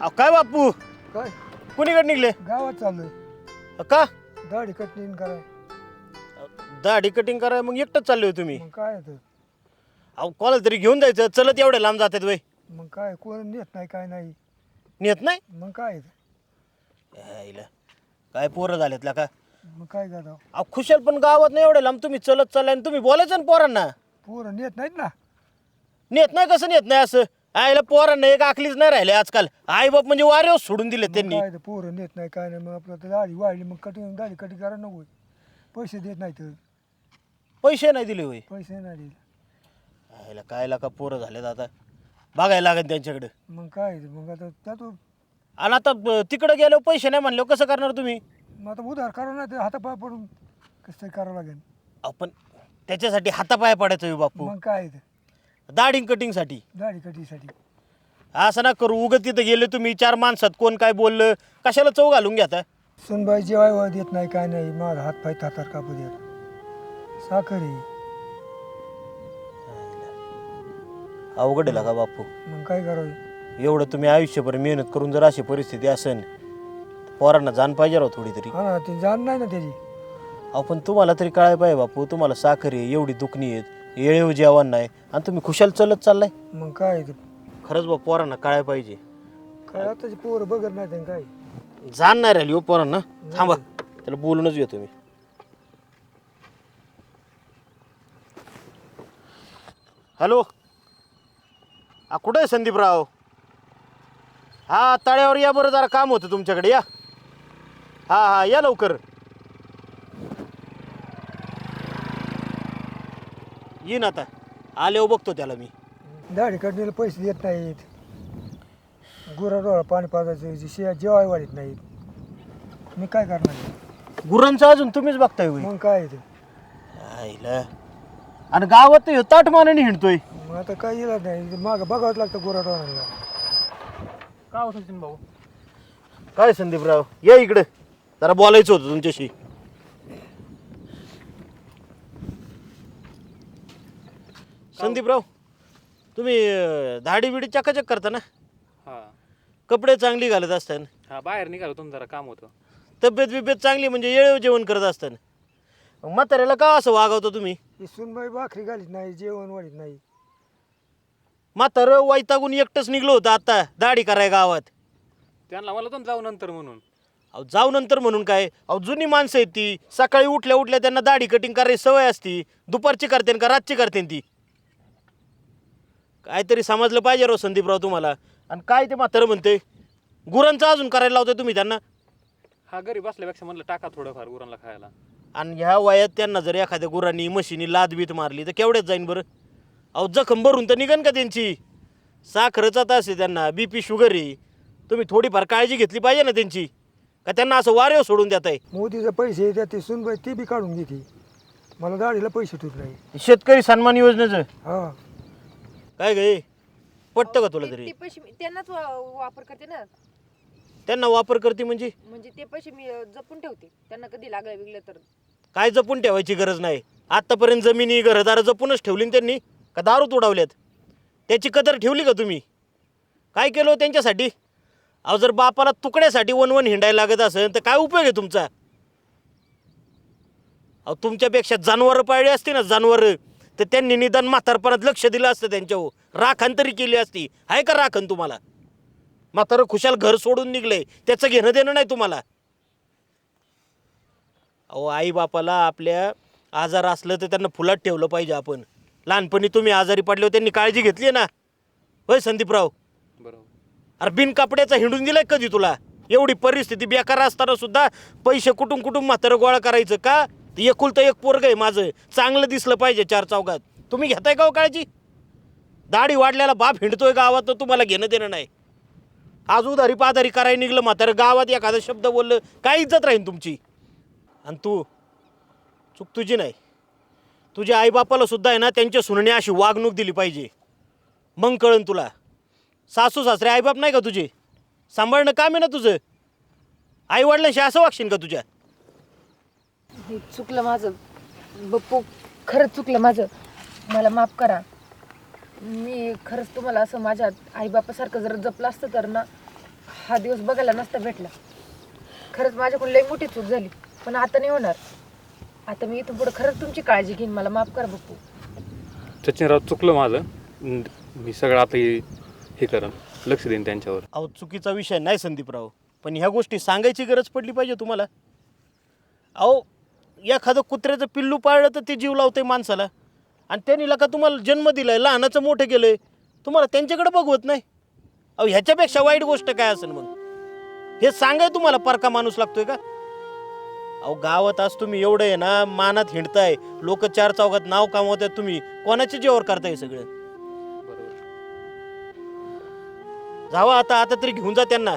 काय बापू काय कुणीकडे निघले गावात चाललोय का दाढी कटलीन कराय दाढी कटिंग कराय मग एकटंच चालले हो तुम्ही मग काय तर अहो कोणाला तरी घेऊन जायचं चलत एवढे लांब जातात वय मग काय कोण नेत नाही काय नाही नेत नाही मग काय यायला. काय पोरं झालेत का मग काय करता अहो खुशाल पण गावात नाही एवढे लांब तुम्ही चलत चाललाय आणि तुम्ही बोलायचं ना पोरांना पोरं नेत नाहीत ना नेत नाही कसं नेत नाही असं आईला पोरांना एक आखलीच नाही राहिले आजकाल आई बाप म्हणजे वाऱ्यावर सोडून दिले मग त्यांनी काय तर पोरं नेत नाही काय नाही मग आपलं तर दाढी वाढली मग कटिंग दाढी कटिंग करा नको पैसे देत नाही तर पैसे नाही दिले होय पैसे नाही दिले आईला काय का पोरं झालेत आता बघायला लागेल त्यांच्याकडे मग काय ते मग आता त्यात आणि आता तिकडे गेलो पैसे नाही म्हणल्यावर कसं करणार तुम्ही मग आता उधार करावं नाही ते हातापाय पडून कसं तरी करावं लागेल आपण त्याच्यासाठी हातापाय पडायचं होय बापू मग काय ते दाढी कटिंगसाठी दाढी कटिंगसाठी असं ना करू उगत तिथं गेले तुम्ही चार माणसात कोण काय बोललं कशाला चव घालून घ्या आता सुनबाई जेवाय देत नाही काय नाही माझा हात पाय थातार कापू देत साखर आहे अवघड आहे का बापू मग काय करावं एवढं तुम्ही आयुष्यभर मेहनत करून जर अशी परिस्थिती असेल पोरांना जाण पाहिजे राव थोडी तरी हा ना ते जाण नाही ना त्याची आपण तुम्हाला तरी कळाय पाहिजे बापू तुम्हाला साखर आहे एवढी दुखणी आहेत येळेव जेवण नाही आणि तुम्ही खुशाल चलत चाललाय मग काय ते खरंच बा पोरांना कळाय पाहिजे काय आताची पोरं बघत नाही त्यांनी काय जाण नाही राहिली हो पोरांना थांबा त्याला बोलूनच घेतो मी हॅलो कुठं आहे संदीपराव हा तळ्यावर या बरं जरा काम होतं तुमच्याकडे या हा हा या लवकर येईन आता आल्यावर बघतो त्याला मी दाढी काढण्याला पैसे देत नाहीत गुराडोळा पाणी पाजायचं शिया जेवाय वाढत नाहीत मी काय करणार गुरांचं अजून तुम्हीच बघताय होय. मग काय ते आईला आणि गावात ह्यो ताटमानाने हिंडतोय मग आता काय इलाज नाही मागं बघावंच लागतं गुराडोळाला का हो सचिन भाऊ काय संदीपराव या इकडे जरा बोलायचं होतं तुमच्याशी संदीपराव तुम्ही धाडी बिडी चकाचक करता ना हा कपडे चांगली घालत असताना हा बाहेर निघालो तुम्ही जरा काम होतं तब्येत बिब्येत चांगली म्हणजे येळेव जेवण करत असताना म्हाताऱ्याला का असं वागवता तुम्ही ही सुनबाई भाकरी घालीत नाही जेवण वाढीत नाही म्हातारं वैतागून एकटंच निघलो होतं आता दाढी कराय गावात त्यांना मला पण जाऊ नंतर म्हणून अहो जाऊ नंतर म्हणून काय अहो जुनी माणसं आहेत ती सकाळी उठल्या उठल्या त्यांना दाढी कटिंग करायची सवय असती दुपारची करते का रातची करते ती काहीतरी समजलं पाहिजे राव संदीपराव तुम्हाला आणि काय ते म्हातारं म्हणते गुरांचं अजून करायला लावतोय तुम्ही त्यांना हा घरी बसल्यापेक्षा म्हणलं टाका थोडंफार गुरांना खायला आणि ह्या वयात त्यांना जर एखाद्या गुरांनी म्हशीनी लादबीत मारली तर केवढ्यात जाईन बरं अहो जखम भरून तर निघन का त्यांची साखरच आता असते त्यांना बीपी शुगर आहे तुम्ही थोडीफार काळजी घेतली पाहिजे ना त्यांची का त्यांना असं वारेव सोडून देत आहे मोदीचे पैसे येतात ते सुनबाई ती बी काढून घेते मला दाढीला पैसे ठेवत नाही शेतकरी सन्मान योजनेचं हा काय गे पटतं का तुला तरी ते पैसे त्यांनाच वापर करते ना त्यांना वापर करते म्हणजे ते पैसे मी जपून ठेवते त्यांना कधी लागलं बिगलं तर काय जपून ठेवायची गरज नाही आत्तापर्यंत जमिनी घरदारं जपूनच ठेवली ना त्यांनी का दारू तोडावल्यात त्याची कदर ठेवली का तुम्ही काय केलं हो त्यांच्यासाठी अहो जर बापाला तुकड्यासाठी वन हिंडायला लागत असेल तर काय उपयोग आहे तुमचा अहो तुमच्यापेक्षा जनावरं पाळली असती ना जनावरं तर त्यांनी निदान म्हातारपणात लक्ष दिलं असतं त्यांच्यावर राखण तरी केली असती आहे का राखण तुम्हाला म्हातारं खुशाल घर सोडून निघले त्याचं घेणं देणं नाही तुम्हाला अहो आई बापाला आपल्या आजार असलं तर त्यांना फुलात ठेवलं पाहिजे आपण लहानपणी तुम्ही आजारी पडले त्यांनी काळजी घेतली ना होय संदीपराव बरोबर अरे बिन कपड्याचा हिंडून दिलाय कधी तुला एवढी परिस्थिती बेकार असताना सुद्धा पैसे कुठून म्हातारं गोळा करायचं का एकुलतं एक पोरग आहे माझं चांगलं दिसलं पाहिजे चार चौकात तुम्ही घेताय का हो काळजी दाढी वाढल्याला बाप हिंडतोय गावात तर तुम्हाला घेणं देणं नाही आज उधारी पाधारी करायला निघलं म्हातारं गावात एखादा शब्द बोललं काय इज्जत राहीन तुमची आणि तू चूक तुझी नाही तुझ्या आईबापाला सुद्धा आहे ना त्यांच्या सुनेने अशी वागणूक दिली पाहिजे मग कळन तुला सासू सासरे आईबाप नाही का तुझे सांभाळणं काम आहे ना तुझं आईवडिलांशी असं वागशील का तुझ्या हे चुकलं माझं बप्पू खरंच चुकलं माझं मला माफ करा मी खरंच तुम्हाला असं माझ्या आईबापासारखं जर जपलं असतं तर ना हा दिवस बघायला नसता भेटला. खरंच माझ्याकडून लई मोठी चूक झाली, पण आता नाही होणार. आता मी इथून पुढे खरंच तुमची काळजी घेईन. मला माफ करा बप्पू. सचिनराव चुकलं माझं. मी सगळं आता हे करेन, लक्ष देईन त्यांच्यावर. अहो चुकीचा विषय नाही संदीपराव, पण ह्या गोष्टी सांगायची गरज पडली पाहिजे तुम्हाला. अहो एखादं कुत्र्याचं पिल्लू पाळलं तर ते जीव लावतंय माणसाला, आणि त्यांनी का तुम्हाला जन्म दिलाय, लहानाचं मोठं केलंय, तुम्हाला त्यांच्याकडे बघवत नाही. अहो ह्याच्यापेक्षा वाईट गोष्ट काय असेल मग? हे सांगाय तुम्हाला परका माणूस लागतोय का? अहो गावात आज तुम्ही एवढं आहे ना मानात हिंडताय, लोक चार चौघात नाव कामवताय, तुम्ही कोणाच्या जीवावर करताय सगळं? बरोबर. जावा आता तरी घेऊन जा त्यांना.